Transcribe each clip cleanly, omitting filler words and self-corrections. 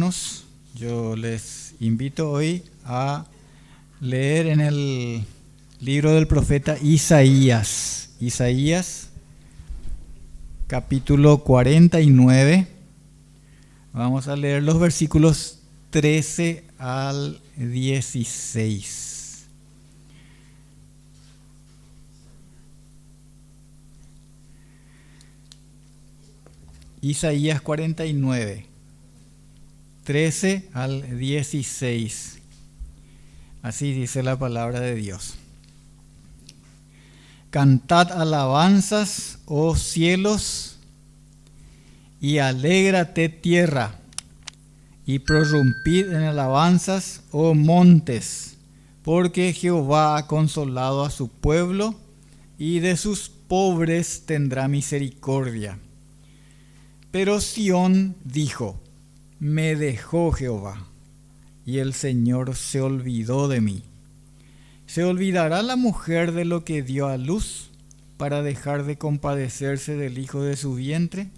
hermanos, yo les invito hoy a leer en el libro del profeta Isaías. Isaías, capítulo 49. Vamos a leer los versículos 13 al 16. Isaías 49, 13 al 16. Así dice la palabra de Dios. Cantad alabanzas, oh cielos, y alégrate tierra, y prorrumpid en alabanzas, oh montes, porque Jehová ha consolado a su pueblo, y de sus pobres tendrá misericordia. Pero Sión dijo: me dejó Jehová, y el Señor se olvidó de mí. ¿Se olvidará la mujer de lo que dio a luz para dejar de compadecerse del hijo de su vientre?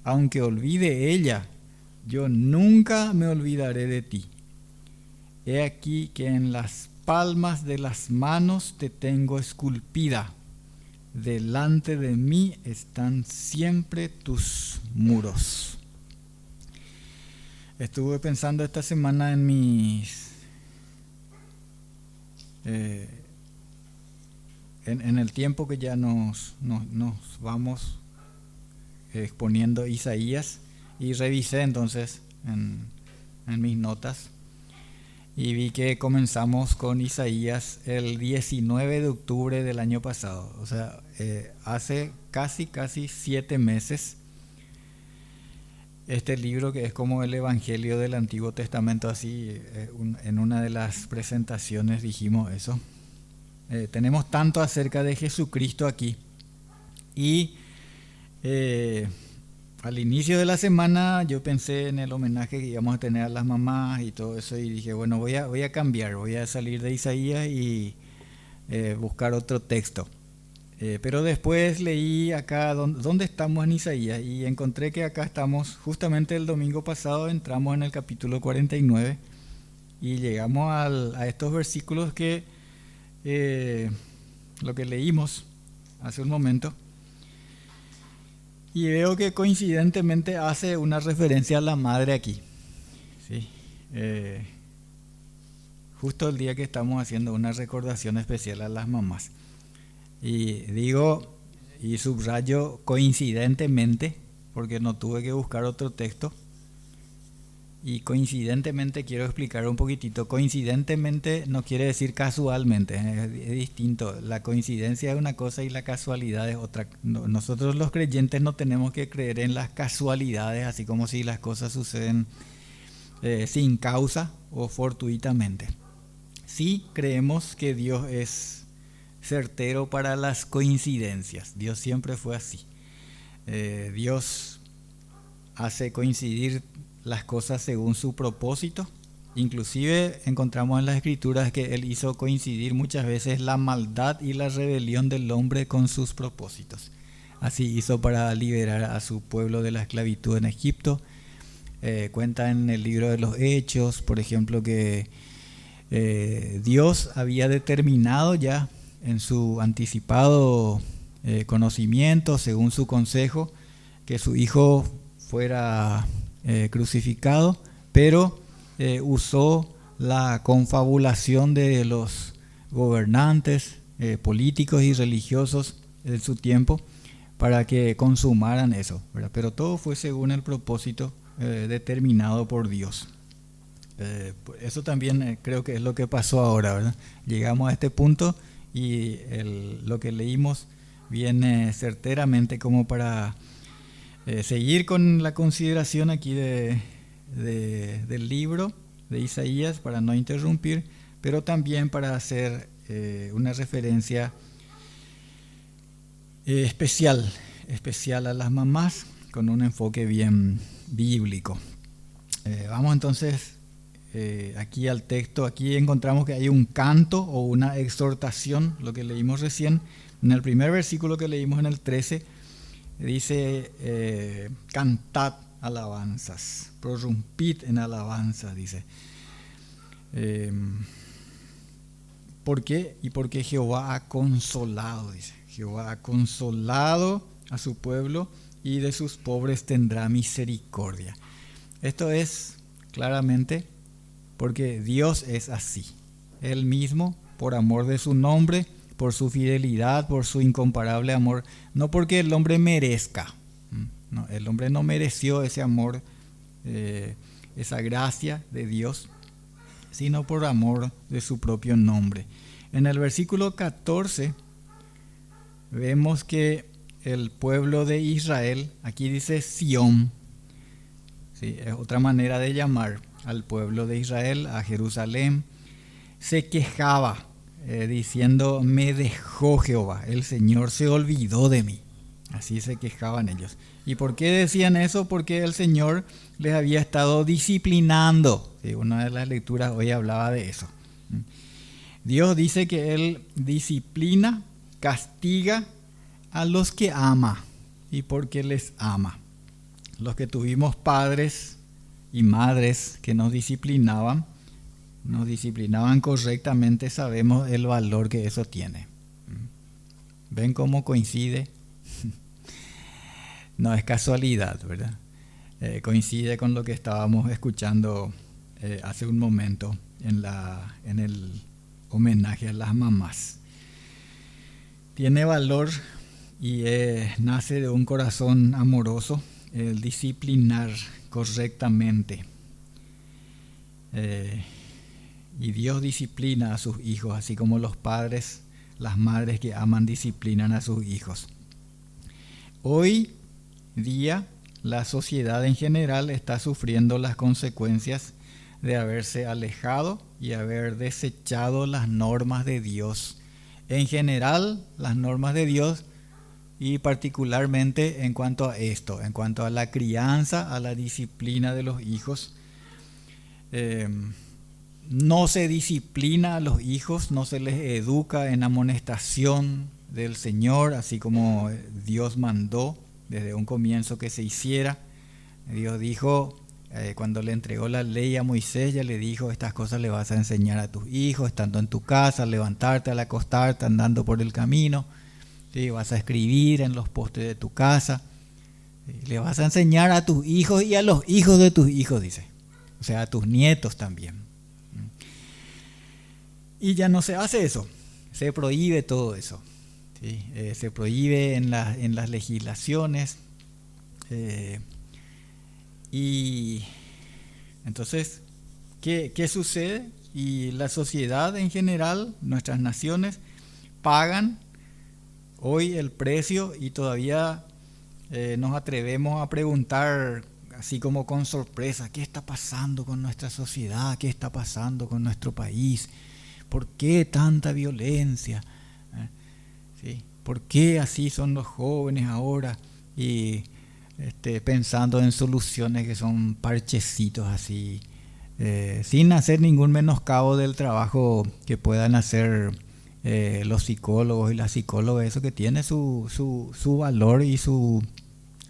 Aunque olvide ella, yo nunca me olvidaré de ti. He aquí que en las palmas de las manos te tengo esculpida. Delante de mí están siempre tus muros. Estuve pensando esta semana en en el tiempo que ya nos vamos exponiendo Isaías, y revisé entonces en mis notas y vi que comenzamos con Isaías el 19 de octubre del año pasado, o sea, hace casi 7 meses. Este libro, que es como el Evangelio del Antiguo Testamento, así en una de las presentaciones dijimos eso. Tenemos tanto acerca de Jesucristo aquí, y al inicio de la semana yo pensé en el homenaje que íbamos a tener a las mamás y todo eso, y dije, bueno, voy a cambiar, voy a salir de Isaías y buscar otro texto. Pero después leí acá dónde estamos en Isaías, y encontré que acá estamos, justamente el domingo pasado entramos en el capítulo 49 y llegamos a estos versículos que lo que leímos hace un momento. Y veo que coincidentemente hace una referencia a la madre aquí, ¿sí? Justo el día que estamos haciendo una recordación especial a las mamás. Y digo, y subrayo coincidentemente, porque no tuve que buscar otro texto. Y coincidentemente quiero explicar un poquitito. Coincidentemente no quiere decir casualmente, es distinto. La coincidencia es una cosa y la casualidad es otra. Nosotros los creyentes no tenemos que creer en las casualidades, así como si las cosas suceden sin causa o fortuitamente. Sí creemos que Dios es certero para las coincidencias. Dios siempre fue así. Dios hace coincidir las cosas según su propósito. Inclusive encontramos en las escrituras que Él hizo coincidir muchas veces la maldad y la rebelión del hombre con sus propósitos. Así hizo para liberar a su pueblo de la esclavitud en Egipto. Cuenta en el libro de los Hechos, por ejemplo, que Dios había determinado ya en su anticipado conocimiento, según su consejo, que su hijo fuera crucificado, pero usó la confabulación de los gobernantes políticos y religiosos de su tiempo para que consumaran eso, ¿verdad? Pero todo fue según el propósito determinado por Dios. Eso también creo que es lo que pasó ahora, ¿verdad? Llegamos a este punto y lo que leímos viene certeramente como para seguir con la consideración aquí del libro de Isaías, para no interrumpir, pero también para hacer una referencia especial a las mamás, con un enfoque bien bíblico. Vamos entonces aquí al texto. Aquí encontramos que hay un canto o una exhortación, lo que leímos recién. En el primer versículo que leímos, en el 13, dice cantad alabanzas, prorrumpid en alabanzas, dice. ¿Por qué? Y porque Jehová ha consolado, dice. Jehová ha consolado a su pueblo y de sus pobres tendrá misericordia. Esto es claramente porque Dios es así. Él mismo, por amor de su nombre, por su fidelidad, por su incomparable amor, no porque el hombre merezca. No, el hombre no mereció ese amor, esa gracia de Dios, sino por amor de su propio nombre. En el versículo 14 vemos que el pueblo de Israel, aquí dice Sión, ¿sí? Es otra manera de llamar al pueblo de Israel, a Jerusalén, se quejaba diciendo: me dejó Jehová, el Señor se olvidó de mí. Así se quejaban ellos. ¿Y por qué decían eso? Porque el Señor les había estado disciplinando. Sí, una de las lecturas hoy hablaba de eso. Dios dice que Él disciplina, castiga a los que ama. ¿Y por qué les ama? Los que tuvimos padres y madres que nos disciplinaban correctamente, sabemos el valor que eso tiene. ¿Ven cómo coincide? No es casualidad, ¿verdad? Coincide con lo que estábamos escuchando hace un momento en el homenaje a las mamás. Tiene valor y nace de un corazón amoroso el disciplinar correctamente. Y Dios disciplina a sus hijos, así como los padres, las madres que aman disciplinan a sus hijos. Hoy día la sociedad en general está sufriendo las consecuencias de haberse alejado y haber desechado las normas de Dios. En general, las normas de Dios, y particularmente en cuanto a esto, en cuanto a la crianza, a la disciplina de los hijos. No se disciplina a los hijos, no se les educa en amonestación del Señor, así como Dios mandó desde un comienzo que se hiciera. Dios dijo, cuando le entregó la ley a Moisés, ya le dijo: estas cosas le vas a enseñar a tus hijos, estando en tu casa, al levantarte, al acostarte, andando por el camino. ¿Sí? Vas a escribir en los postes de tu casa. ¿Sí? Le vas a enseñar a tus hijos y a los hijos de tus hijos, dice. O sea, a tus nietos también. Y ya no se hace eso. Se prohíbe todo eso. ¿Sí? Se prohíbe en las legislaciones. Y entonces, ¿qué sucede? Y la sociedad en general, nuestras naciones, pagan hoy el precio, y todavía nos atrevemos a preguntar, así como con sorpresa: ¿qué está pasando con nuestra sociedad? ¿Qué está pasando con nuestro país? ¿Por qué tanta violencia? ¿Sí? ¿Por qué así son los jóvenes ahora? Y pensando en soluciones que son parchecitos así, sin hacer ningún menoscabo del trabajo que puedan hacer los psicólogos y las psicólogas. Eso que tiene su valor y su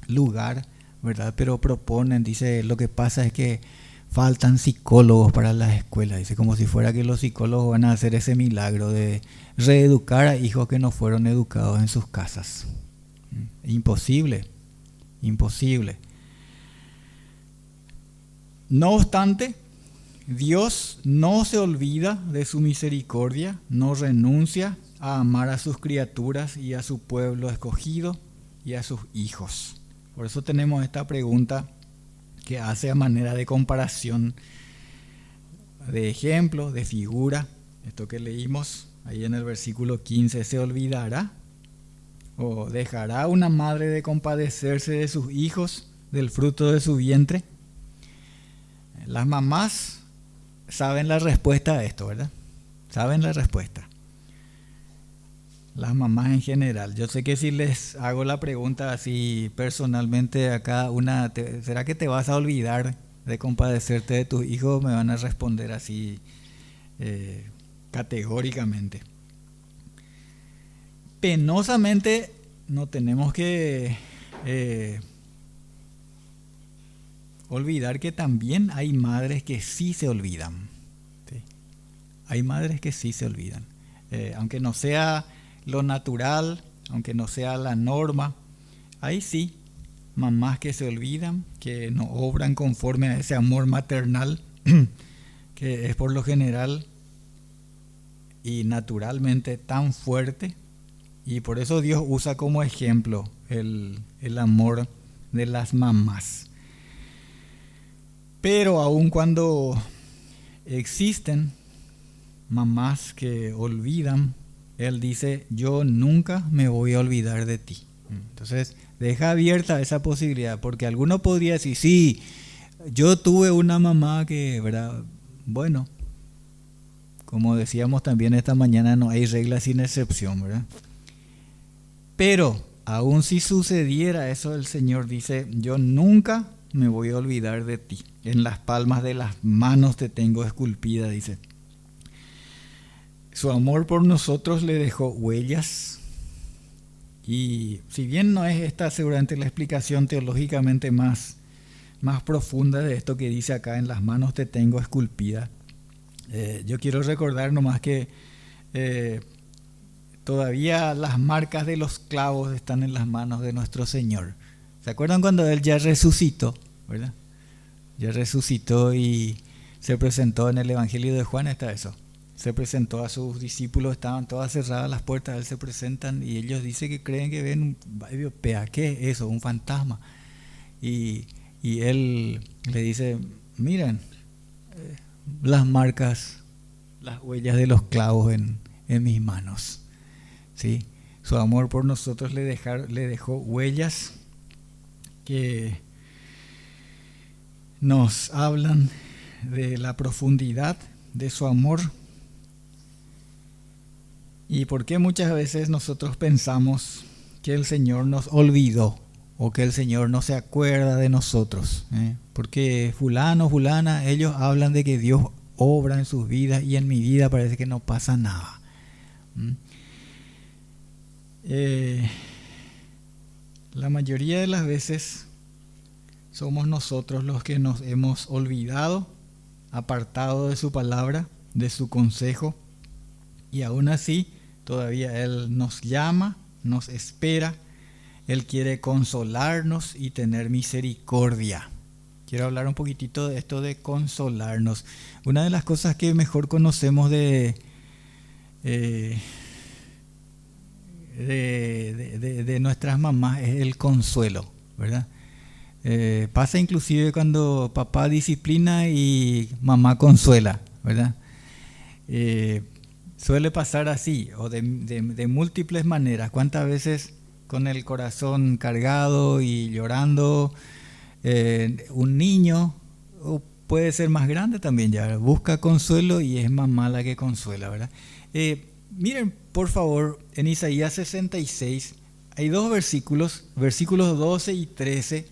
lugar, ¿verdad? Pero proponen, dice: lo que pasa es que faltan psicólogos para las escuelas. Dice, como si fuera que los psicólogos van a hacer ese milagro de reeducar a hijos que no fueron educados en sus casas. Imposible, imposible. No obstante, Dios no se olvida de su misericordia, no renuncia a amar a sus criaturas y a su pueblo escogido y a sus hijos. Por eso tenemos esta pregunta que hace a manera de comparación, de ejemplo, de figura. Esto que leímos ahí en el versículo 15: ¿se olvidará o dejará una madre de compadecerse de sus hijos, del fruto de su vientre? Las mamás saben la respuesta a esto, ¿verdad? Saben la respuesta. Las mamás en general. Yo sé que si les hago la pregunta así personalmente a cada una: ¿será que te vas a olvidar de compadecerte de tus hijos? Me van a responder así categóricamente. Penosamente no tenemos que olvidar que también hay madres que sí se olvidan. ¿Sí? Hay madres que sí se olvidan. Aunque no sea lo natural, aunque no sea la norma, hay sí mamás que se olvidan, que no obran conforme a ese amor maternal, que es por lo general y naturalmente tan fuerte, y por eso Dios usa como ejemplo el amor de las mamás. Pero aun cuando existen mamás que olvidan, Él dice, yo nunca me voy a olvidar de ti. Entonces, deja abierta esa posibilidad, porque alguno podría decir, sí, yo tuve una mamá que, ¿verdad? Bueno, como decíamos también esta mañana, no hay regla sin excepción, ¿verdad? Pero, aun si sucediera eso, el Señor dice, yo nunca me voy a olvidar de ti. En las palmas de las manos te tengo esculpida, dice. Su amor por nosotros le dejó huellas. Y si bien no es esta seguramente la explicación teológicamente más profunda de esto que dice acá, en las manos te tengo esculpida, yo quiero recordar nomás que todavía las marcas de los clavos están en las manos de nuestro Señor. ¿Se acuerdan cuando Él ya resucitó? ¿Verdad? Ya resucitó y se presentó en el Evangelio de Juan, está eso. Se presentó a sus discípulos, estaban todas cerradas las puertas, Él se presentan y ellos dicen que creen que ven un ¿qué es eso? Un fantasma. Y Él le dice, miren, las marcas, las huellas de los clavos en mis manos. ¿Sí? Su amor por nosotros le dejó huellas que nos hablan de la profundidad de su amor. ¿Y por qué muchas veces nosotros pensamos que el Señor nos olvidó o que el Señor no se acuerda de nosotros? Porque fulano, fulana, ellos hablan de que Dios obra en sus vidas y en mi vida parece que no pasa nada. La mayoría de las veces somos nosotros los que nos hemos olvidado, apartado de su palabra, de su consejo, y aún así todavía Él nos llama, nos espera, Él quiere consolarnos y tener misericordia. Quiero hablar un poquitito de esto de consolarnos. Una de las cosas que mejor conocemos de nuestras mamás es el consuelo, ¿verdad? Pasa inclusive cuando papá disciplina y mamá consuela, ¿verdad? Suele pasar así, o de múltiples maneras. ¿Cuántas veces con el corazón cargado y llorando, un niño, o puede ser más grande también, ya busca consuelo y es mamá la que consuela, ¿verdad? Miren, por favor, en Isaías 66 hay dos versículos 12 y 13,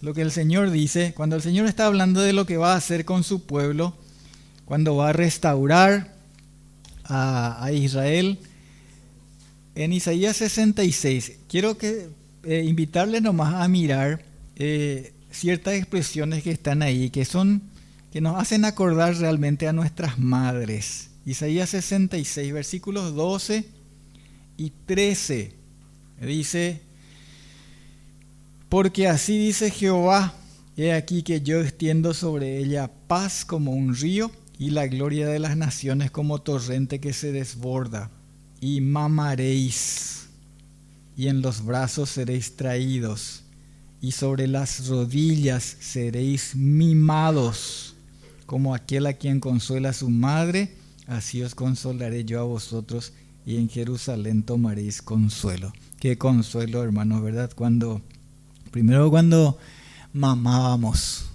lo que el Señor dice, cuando el Señor está hablando de lo que va a hacer con su pueblo, cuando va a restaurar a Israel. En Isaías 66, quiero invitarles nomás a mirar ciertas expresiones que están ahí, que nos hacen acordar realmente a nuestras madres. Isaías 66, versículos 12 y 13, dice, porque así dice Jehová, he aquí que yo extiendo sobre ella paz como un río, y la gloria de las naciones como torrente que se desborda. Y mamaréis, y en los brazos seréis traídos, y sobre las rodillas seréis mimados, como aquel a quien consuela su madre, así os consolaré yo a vosotros, y en Jerusalén tomaréis consuelo. Qué consuelo, hermanos, ¿verdad? Primero cuando mamábamos.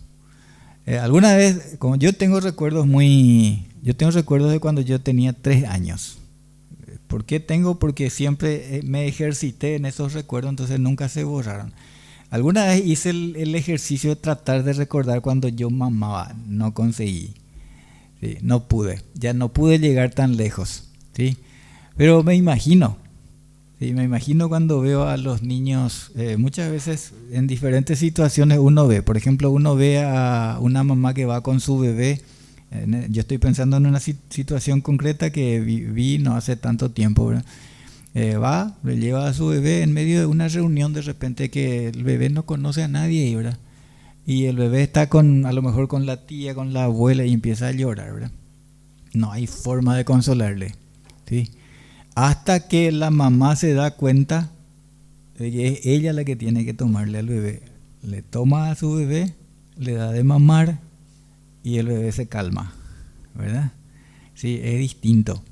Alguna vez, como yo tengo recuerdos de cuando yo tenía 3 años. ¿Por qué tengo? Porque siempre me ejercité en esos recuerdos, entonces nunca se borraron. Alguna vez hice el ejercicio de tratar de recordar cuando yo mamaba, no conseguí. ¿Sí? No pude llegar tan lejos. ¿Sí? Pero me imagino Sí, me imagino cuando veo a los niños, muchas veces en diferentes situaciones uno ve, por ejemplo, uno ve a una mamá que va con su bebé. Yo estoy pensando en una situación concreta que vi no hace tanto tiempo, ¿verdad? Va, le lleva a su bebé en medio de una reunión de repente que el bebé no conoce a nadie, ¿verdad? Y el bebé está a lo mejor con la tía, con la abuela y empieza a llorar, ¿verdad? No hay forma de consolarle, ¿sí? Hasta que la mamá se da cuenta de que es ella la que tiene que tomarle al bebé. Le toma a su bebé, le da de mamar y el bebé se calma, ¿verdad? Sí, es distinto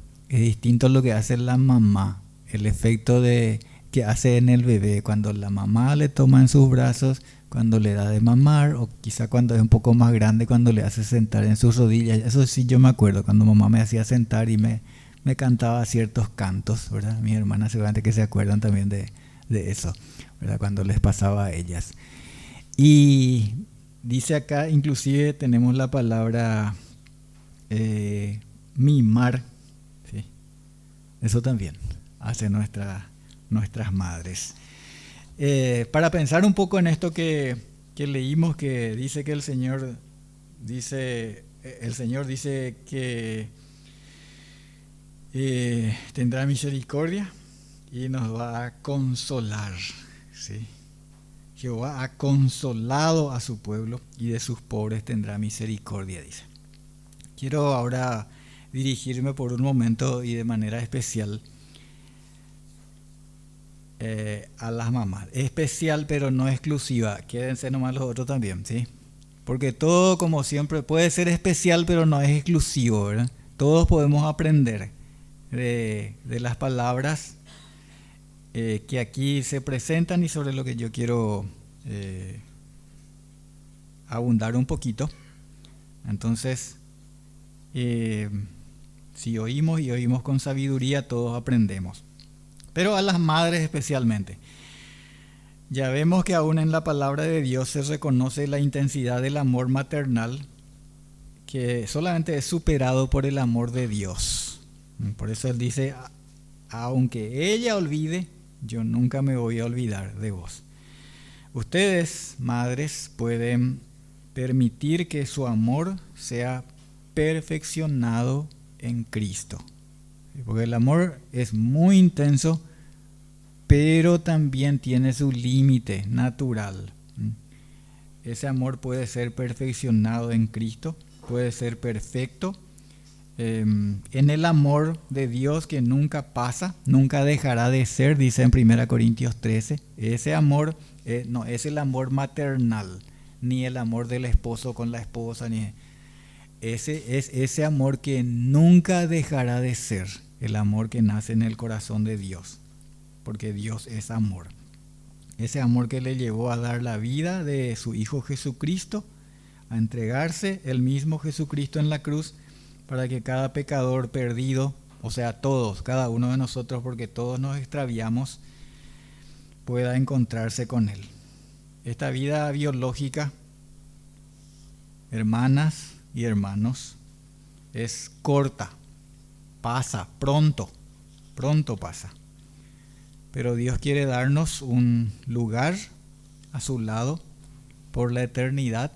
lo que hace la mamá, el efecto que hace en el bebé cuando la mamá le toma en sus brazos, cuando le da de mamar o quizá cuando es un poco más grande, cuando le hace sentar en sus rodillas. Eso sí yo me acuerdo, cuando mamá me hacía sentar y me cantaba ciertos cantos, ¿verdad? Mis hermanas seguramente que se acuerdan también de eso, ¿verdad? Cuando les pasaba a ellas. Y dice acá, inclusive tenemos la palabra mimar, ¿sí? Eso también hace nuestras madres. Para pensar un poco en esto que leímos, que dice que el Señor dice que tendrá misericordia y nos va a consolar, ¿sí? Jehová ha consolado a su pueblo y de sus pobres tendrá misericordia, dice. Quiero ahora dirigirme por un momento y de manera especial a las mamás. Especial pero no exclusiva. Quédense nomás los otros también, ¿sí? Porque todo, como siempre, puede ser especial pero no es exclusivo, ¿verdad? Todos podemos aprender de las palabras que aquí se presentan y sobre lo que yo quiero abundar un poquito. Entonces, si oímos y oímos con sabiduría, todos aprendemos. Pero a las madres especialmente. Ya vemos que aún en la palabra de Dios se reconoce la intensidad del amor maternal, que solamente es superado por el amor de Dios. Por eso Él dice, aunque ella olvide, yo nunca me voy a olvidar de vos. Ustedes, madres, pueden permitir que su amor sea perfeccionado en Cristo. Porque el amor es muy intenso, pero también tiene su límite natural. Ese amor puede ser perfeccionado en Cristo, puede ser perfecto en el amor de Dios que nunca pasa, nunca dejará de ser, dice en 1 Corintios 13. Ese amor no es el amor maternal, ni el amor del esposo con la esposa, ni ese es ese amor que nunca dejará de ser, el amor que nace en el corazón de Dios, porque Dios es amor. Ese amor que le llevó a dar la vida de su Hijo Jesucristo, a entregarse el mismo Jesucristo en la cruz, para que cada pecador perdido, o sea, todos, cada uno de nosotros, porque todos nos extraviamos, pueda encontrarse con Él. Esta vida biológica, hermanas y hermanos, es corta, pasa, pronto pasa. Pero Dios quiere darnos un lugar a su lado por la eternidad.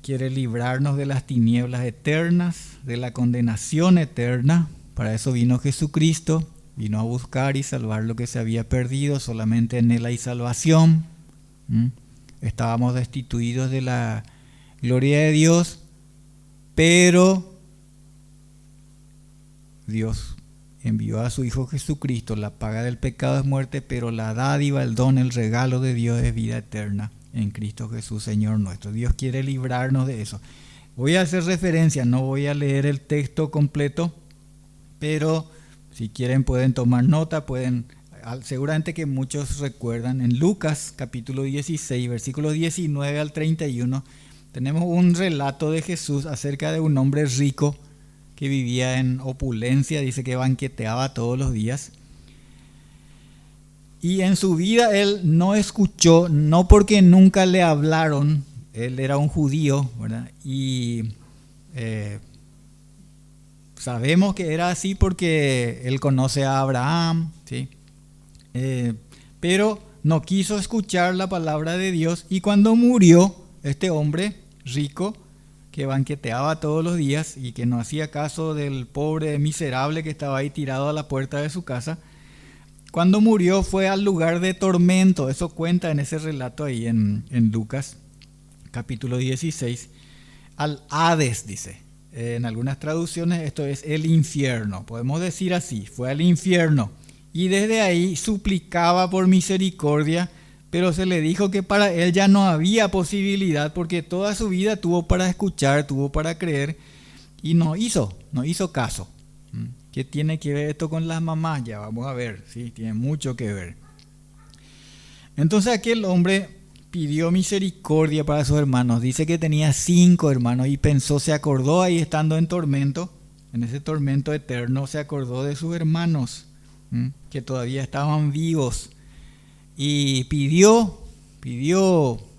Quiere librarnos de las tinieblas eternas, de la condenación eterna. Para eso vino Jesucristo, vino a buscar y salvar lo que se había perdido. Solamente en Él hay salvación. Estábamos destituidos de la gloria de Dios, pero Dios envió a su Hijo Jesucristo. La paga del pecado es muerte, pero la dádiva, el don, el regalo de Dios es vida eterna en Cristo Jesús, Señor nuestro. Dios quiere librarnos de eso. Voy a hacer referencia, no voy a leer el texto completo, pero si quieren pueden tomar nota, seguramente que muchos recuerdan, en Lucas capítulo 16, versículos 19 al 31, tenemos un relato de Jesús acerca de un hombre rico que vivía en opulencia, dice que banqueteaba todos los días. Y en su vida él no escuchó, no porque nunca le hablaron, él era un judío, ¿verdad? Y sabemos que era así porque él conoce a Abraham, ¿sí? Pero no quiso escuchar la palabra de Dios, y cuando murió este hombre rico que banqueteaba todos los días y que no hacía caso del pobre miserable que estaba ahí tirado a la puerta de su casa, cuando murió fue al lugar de tormento. Eso cuenta en ese relato ahí en Lucas capítulo 16, al Hades, dice. En algunas traducciones esto es el infierno, podemos decir así, fue al infierno, y desde ahí suplicaba por misericordia, pero se le dijo que para él ya no había posibilidad, porque toda su vida tuvo para escuchar, tuvo para creer, y no hizo caso. ¿Qué tiene que ver esto con las mamás? Ya vamos a ver, sí, tiene mucho que ver. Entonces aquel hombre pidió misericordia para sus hermanos. Dice que tenía 5 hermanos y pensó, se acordó ahí estando en tormento, en ese tormento eterno, se acordó de sus hermanos que todavía estaban vivos, y pidió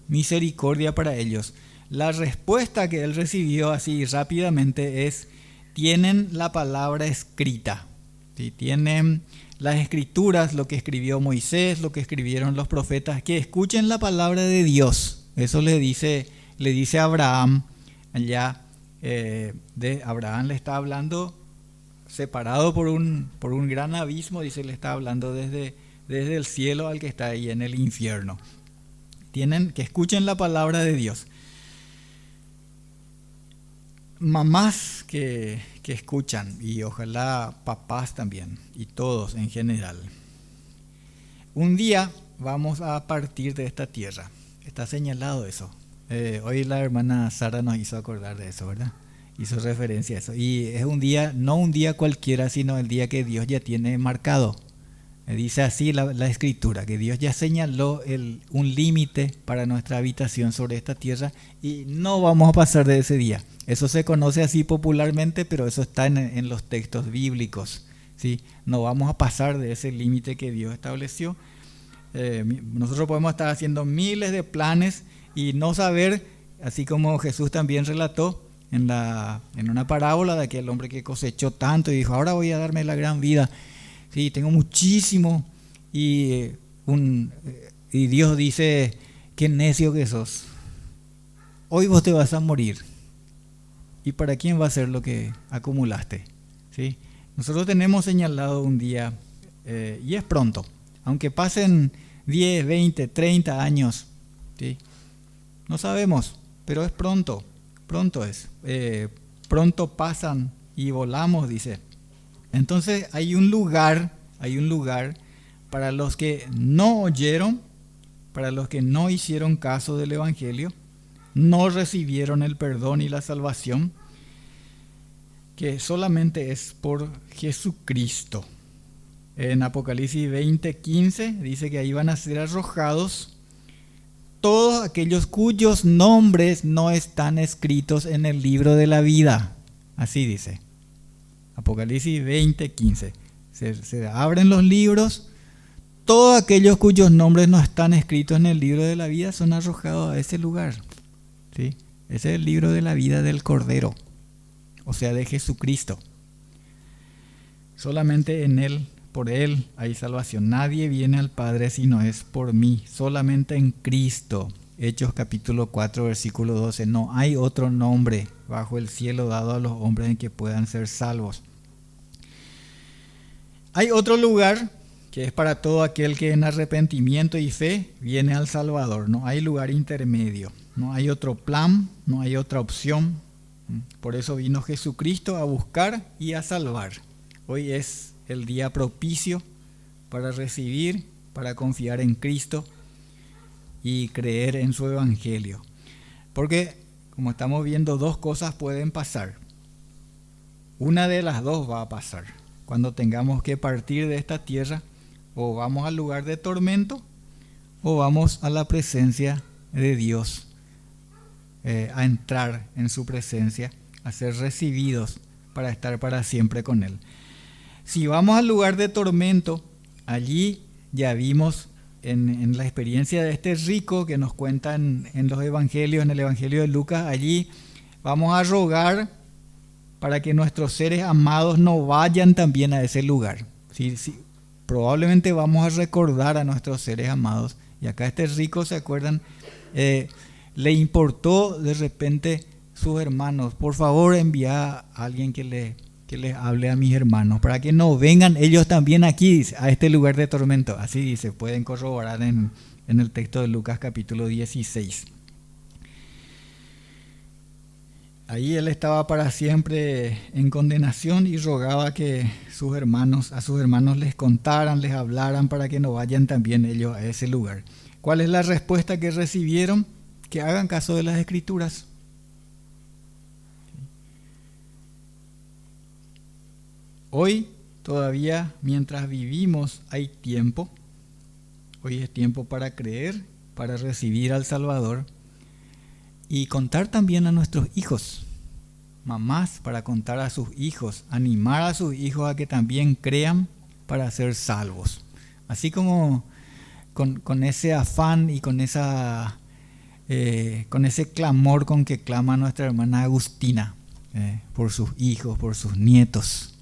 misericordia para ellos. La respuesta que él recibió así rápidamente es: tienen la palabra escrita, ¿sí? Tienen las escrituras, lo que escribió Moisés, lo que escribieron los profetas, que escuchen la palabra de Dios. Eso le dice a Abraham allá. De Abraham le está hablando separado por un gran abismo, dice, le está hablando desde el cielo al que está ahí en el infierno. Tienen que escuchen la palabra de Dios. Mamás que escuchan, y ojalá papás también, y todos en general. Un día vamos a partir de esta tierra. Está señalado eso. Hoy la hermana Sara nos hizo acordar de eso, ¿verdad? Hizo referencia a eso. Y es un día, no un día cualquiera, sino el día que Dios ya tiene marcado. Dice así la escritura, que Dios ya señaló un límite para nuestra habitación sobre esta tierra, y no vamos a pasar de ese día. Eso se conoce así popularmente, pero eso está en los textos bíblicos, ¿sí? No vamos a pasar de ese límite que Dios estableció. Nosotros podemos estar haciendo miles de planes y no saber, así como Jesús también relató en una parábola de aquel hombre que cosechó tanto y dijo, ahora voy a darme la gran vida. Sí, tengo muchísimo, y Dios dice, qué necio que sos. Hoy vos te vas a morir. ¿Y para quién va a ser lo que acumulaste? ¿Sí? Nosotros tenemos señalado un día, y es pronto, aunque pasen 10, 20, 30 años, ¿sí? No sabemos, pero es pronto es. Pronto pasan y volamos, dice. Entonces hay un lugar para los que no oyeron, para los que no hicieron caso del Evangelio, no recibieron el perdón y la salvación, que solamente es por Jesucristo. En Apocalipsis 20:15 dice que ahí van a ser arrojados todos aquellos cuyos nombres no están escritos en el libro de la vida. Así dice. Apocalipsis 20:15. Se abren los libros, todos aquellos cuyos nombres no están escritos en el libro de la vida son arrojados a ese lugar, ¿sí? Ese es el libro de la vida del Cordero, o sea, de Jesucristo. Solamente en Él, por Él hay salvación. Nadie viene al Padre si no es por mí, solamente en Cristo. Hechos capítulo 4, versículo 12. No hay otro nombre bajo el cielo dado a los hombres en que puedan ser salvos. Hay otro lugar que es para todo aquel que en arrepentimiento y fe viene al Salvador. No hay lugar intermedio, no hay otro plan, no hay otra opción. Por eso vino Jesucristo a buscar y a salvar. Hoy es el día propicio para recibir, para confiar en Cristo y creer en su Evangelio. Porque, como estamos viendo, dos cosas pueden pasar. Una de las dos va a pasar. Cuando tengamos que partir de esta tierra, o vamos al lugar de tormento, o vamos a la presencia de Dios, a entrar en su presencia, a ser recibidos para estar para siempre con Él. Si vamos al lugar de tormento, allí ya vimos en la experiencia de este rico que nos cuentan en los evangelios, en el evangelio de Lucas, allí vamos a rogar para que nuestros seres amados no vayan también a ese lugar. Sí, sí, probablemente vamos a recordar a nuestros seres amados. Y acá este rico, ¿se acuerdan? Le importó de repente sus hermanos. Por favor, envía a alguien que les hable a mis hermanos, para que no vengan ellos también aquí, a este lugar de tormento. Así dice, pueden corroborar en el texto de Lucas capítulo 16. Ahí él estaba para siempre en condenación y rogaba que a sus hermanos les contaran, les hablaran para que no vayan también ellos a ese lugar. ¿Cuál es la respuesta que recibieron? Que hagan caso de las Escrituras. Hoy todavía, mientras vivimos, hay tiempo. Hoy es tiempo para creer, para recibir al Salvador y contar también a nuestros hijos. Mamás, para contar a sus hijos, animar a sus hijos a que también crean para ser salvos. Así como con ese afán y con ese clamor con que clama nuestra hermana Agustina por sus hijos, por sus nietos.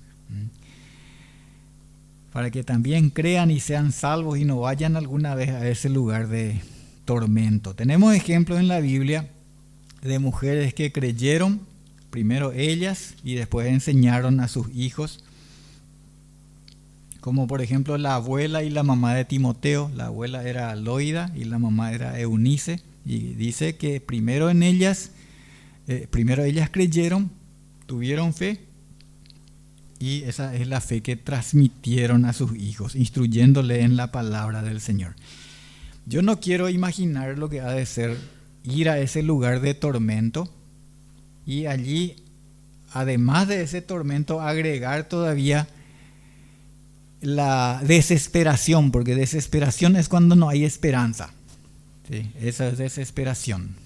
Para que también crean y sean salvos y no vayan alguna vez a ese lugar de tormento. Tenemos ejemplos en la Biblia de mujeres que creyeron, primero ellas y después enseñaron a sus hijos, como por ejemplo la abuela y la mamá de Timoteo. La abuela era Loida y la mamá era Eunice, y dice que primero ellas creyeron, tuvieron fe, y esa es la fe que transmitieron a sus hijos, instruyéndole en la palabra del Señor. Yo no quiero imaginar lo que ha de ser ir a ese lugar de tormento y allí, además de ese tormento, agregar todavía la desesperación, porque desesperación es cuando no hay esperanza. Sí, esa es desesperación.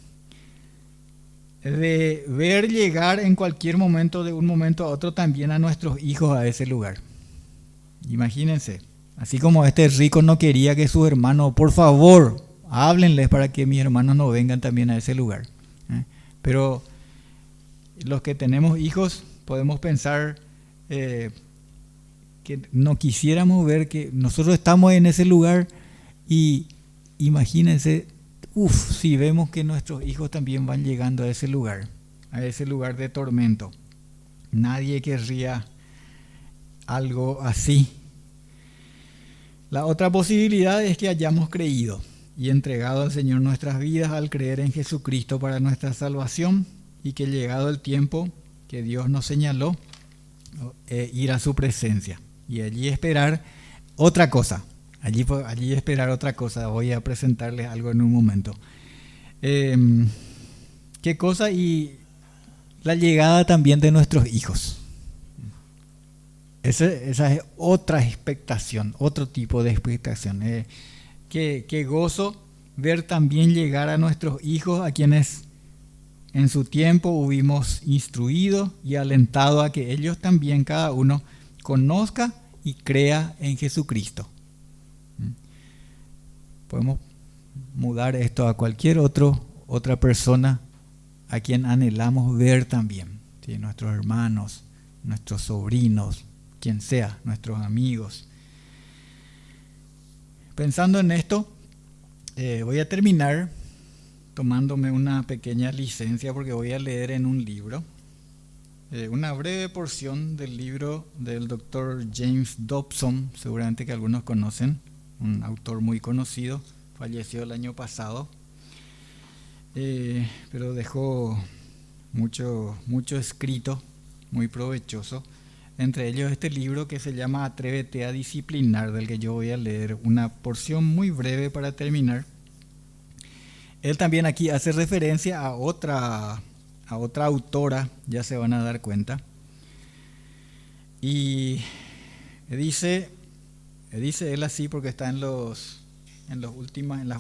De ver llegar en cualquier momento, de un momento a otro, también a nuestros hijos a ese lugar. Imagínense, así como este rico no quería que sus hermanos, por favor, háblenles para que mis hermanos no vengan también a ese lugar. Pero los que tenemos hijos podemos pensar que no quisiéramos ver que nosotros estamos en ese lugar, y imagínense, si vemos que nuestros hijos también van llegando a ese lugar de tormento. Nadie querría algo así. La otra posibilidad es que hayamos creído y entregado al Señor nuestras vidas al creer en Jesucristo para nuestra salvación, y que llegado el tiempo que Dios nos señaló, ir a su presencia y allí esperar otra cosa. Allí esperar otra cosa. Voy a presentarles algo en un momento. ¿Qué cosa? Y la llegada también de nuestros hijos. Esa es otra expectación, otro tipo de expectación. Qué gozo ver también llegar a nuestros hijos, a quienes en su tiempo hubimos instruido y alentado a que ellos también, cada uno, conozca y crea en Jesucristo. Podemos mudar esto a cualquier otra persona a quien anhelamos ver también, ¿sí? Nuestros hermanos, nuestros sobrinos, quien sea, nuestros amigos. Pensando en esto, voy a terminar tomándome una pequeña licencia, porque voy a leer en un libro, una breve porción del libro del doctor James Dobson, seguramente que algunos conocen, un autor muy conocido, falleció el año pasado, pero dejó mucho escrito, muy provechoso. Entre ellos este libro que se llama Atrévete a disciplinar, del que yo voy a leer una porción muy breve para terminar. Él también aquí hace referencia a otra autora, ya se van a dar cuenta. Y dice él así, porque está en las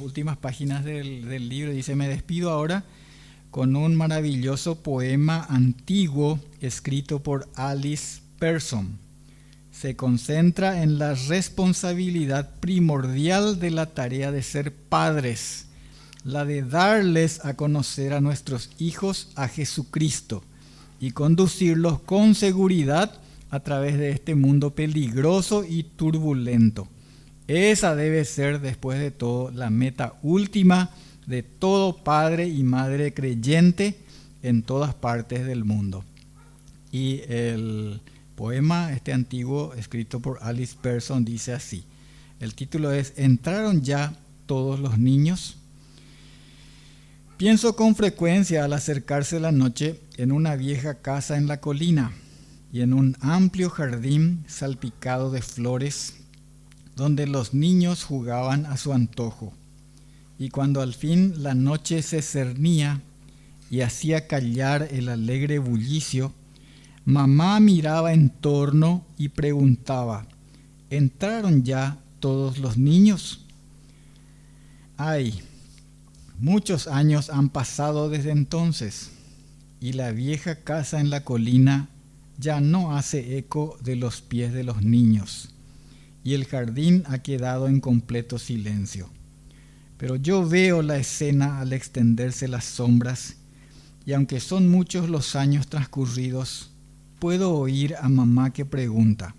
últimas páginas del libro. Dice: me despido ahora con un maravilloso poema antiguo escrito por Alice Pearson. Se concentra en la responsabilidad primordial de la tarea de ser padres, la de darles a conocer a nuestros hijos a Jesucristo, y conducirlos con seguridad a través de este mundo peligroso y turbulento. Esa debe ser, después de todo, la meta última de todo padre y madre creyente en todas partes del mundo. Y el poema antiguo, escrito por Alice Pearson, dice así. El título es ¿Entraron ya todos los niños? Pienso con frecuencia al acercarse la noche en una vieja casa en la colina y en un amplio jardín salpicado de flores donde los niños jugaban a su antojo. Y cuando al fin la noche se cernía y hacía callar el alegre bullicio, mamá miraba en torno y preguntaba, ¿entraron ya todos los niños? Ay, muchos años han pasado desde entonces, y la vieja casa en la colina ya no hace eco de los pies de los niños, y el jardín ha quedado en completo silencio. Pero yo veo la escena al extenderse las sombras, y aunque son muchos los años transcurridos, puedo oír a mamá que pregunta,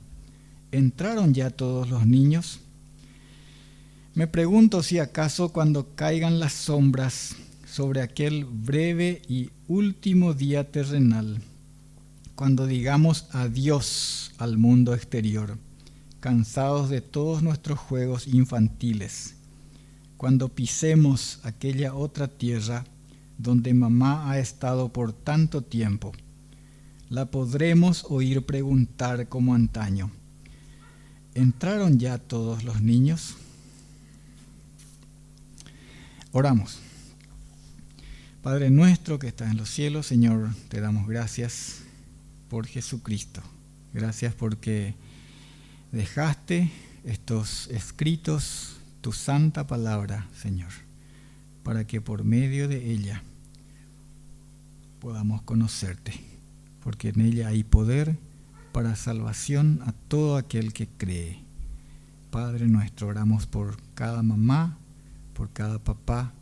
¿entraron ya todos los niños? Me pregunto si acaso cuando caigan las sombras sobre aquel breve y último día terrenal, cuando digamos adiós al mundo exterior, cansados de todos nuestros juegos infantiles, cuando pisemos aquella otra tierra donde mamá ha estado por tanto tiempo, la podremos oír preguntar como antaño, ¿entraron ya todos los niños? Oramos. Padre nuestro que estás en los cielos, Señor, te damos gracias por Jesucristo. Gracias porque dejaste estos escritos, tu santa palabra, Señor, para que por medio de ella podamos conocerte, porque en ella hay poder para salvación a todo aquel que cree. Padre nuestro, oramos por cada mamá, por cada papá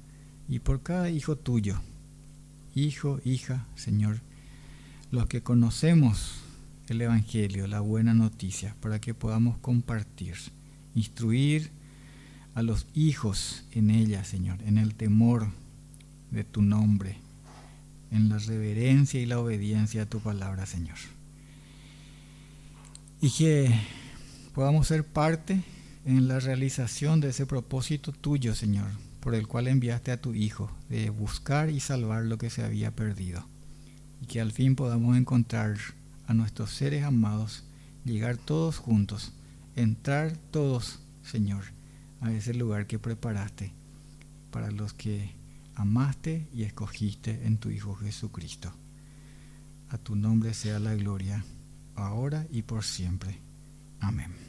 y por cada hijo tuyo, hijo, hija, Señor, los que conocemos el Evangelio, la buena noticia, para que podamos compartir, instruir a los hijos en ella, Señor, en el temor de tu nombre, en la reverencia y la obediencia a tu palabra, Señor. Y que podamos ser parte en la realización de ese propósito tuyo, Señor, por el cual enviaste a tu Hijo, de buscar y salvar lo que se había perdido. Y que al fin podamos encontrar a nuestros seres amados, llegar todos juntos, entrar todos, Señor, a ese lugar que preparaste para los que amaste y escogiste en tu Hijo Jesucristo. A tu nombre sea la gloria, ahora y por siempre. Amén.